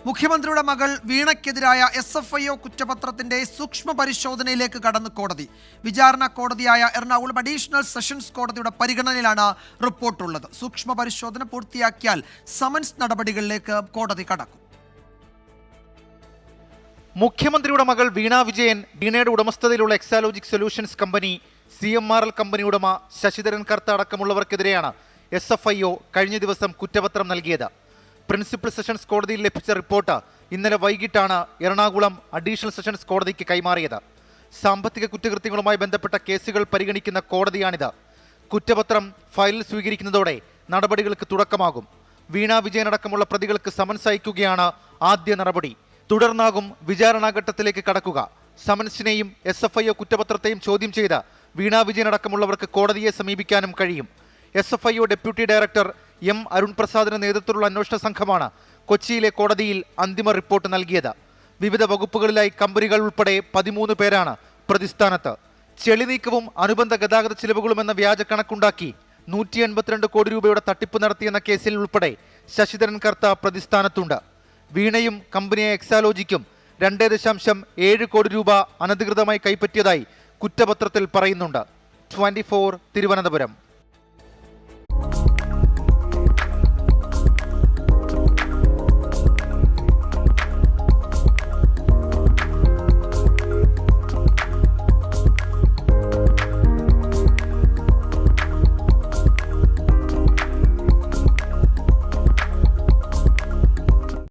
മുഖ്യമന്ത്രിയുടെ മകൾ വീണയ്ക്കെതിരായ SFIO കുറ്റപത്രത്തിന്റെ സൂക്ഷ്മ പരിശോധനയിലേക്ക് കടന്നു കോടതി. വിചാരണ കോടതിയായ എറണാകുളം അഡീഷണൽ സെഷൻസ് കോടതിയുടെ പരിഗണനയിലാണ് റിപ്പോർട്ടുള്ളത്. സൂക്ഷ്മ പരിശോധന പൂർത്തിയാക്കിയാൽ സമൻസ് നടപടികളിലേക്ക് കോടതി കടക്കും. മുഖ്യമന്ത്രിയുടെ മകൾ വീണ വിജയൻ, വീണയുടെ ഉടമസ്ഥതയിലുള്ള Exalogic solutions company, CMRL company ഉടമ ശശിധരൻ കർത്ത അടക്കമുള്ളവർക്കെതിരെയാണ് SFIO കഴിഞ്ഞ ദിവസം കുറ്റപത്രം നൽകിയത്. പ്രിൻസിപ്പൽ സെഷൻസ് കോടതിയിൽ ലഭിച്ച റിപ്പോർട്ട് ഇന്നലെ വൈകിട്ടാണ് എറണാകുളം അഡീഷണൽ സെഷൻസ് കോടതിക്ക് കൈമാറിയത്. സാമ്പത്തിക കുറ്റകൃത്യങ്ങളുമായി ബന്ധപ്പെട്ട കേസുകൾ പരിഗണിക്കുന്ന കോടതിയാണിത്. കുറ്റപത്രം ഫയലിൽ സ്വീകരിക്കുന്നതോടെ നടപടികൾക്ക് തുടക്കമാകും. വീണ വിജയനടക്കമുള്ള പ്രതികൾക്ക് സമൻസ് അയക്കുകയാണ് ആദ്യ നടപടി. തുടർന്നാകും വിചാരണാഘട്ടത്തിലേക്ക് കടക്കുക. സമൻസിനെയും SFIO കുറ്റപത്രത്തെയും ചോദ്യം ചെയ്ത് വീണ വിജയനടക്കമുള്ളവർക്ക് കോടതിയെ സമീപിക്കാനും കഴിയും. SFIO deputy director M. Arun പ്രസാദിന്റെ നേതൃത്വത്തിലുള്ള അന്വേഷണ സംഘമാണ് കൊച്ചിയിലെ കോടതിയിൽ അന്തിമ റിപ്പോർട്ട് നൽകിയത്. വിവിധ വകുപ്പുകളിലായി കമ്പനികൾ ഉൾപ്പെടെ 13 പേരാണ് പ്രതിസ്ഥാനത്ത്. ചെളിനീക്കവും അനുബന്ധ ഗതാഗത ചിലവുകളും എന്ന വ്യാജ കണക്കുണ്ടാക്കി 182 കോടി രൂപയുടെ തട്ടിപ്പ് നടത്തിയെന്ന കേസിൽ ഉൾപ്പെടെ ശശിധരൻ കർത്ത പ്രതിസ്ഥാനത്തുണ്ട്. വീണയും കമ്പനിയായ എക്സാലോജിക്കും 2.7 കോടി രൂപ അനധികൃതമായി കൈപ്പറ്റിയതായി കുറ്റപത്രത്തിൽ പറയുന്നുണ്ട്. 24 തിരുവനന്തപുരം.